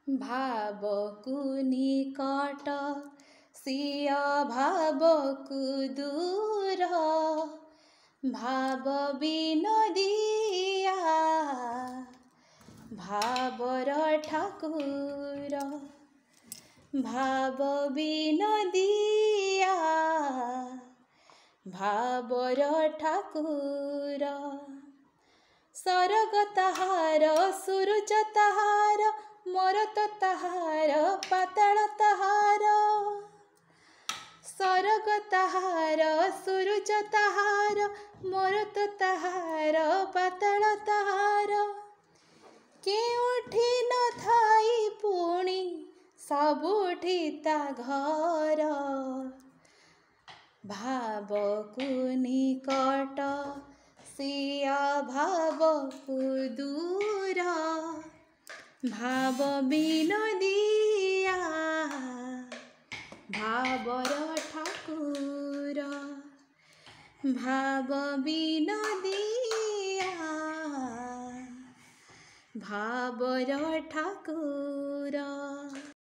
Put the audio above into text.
भावकु निकट सिय भावकु दूर भाव विनोदिया भावर ठाकुर भाव विनोदिया भावर ठाकुर सरग ताहार सूरज ताहार मरत ताहार पाताल ताहार सरग ताहार सूरज ताहार मरत ताहार पाताल ताहार केउठी न थाई पुणी सबुठी ता घर भावकु निकट सिया भावकु दूर भाव विनोदिया भावर ठाकुर भाव विनोदिया भावर ठाकुर।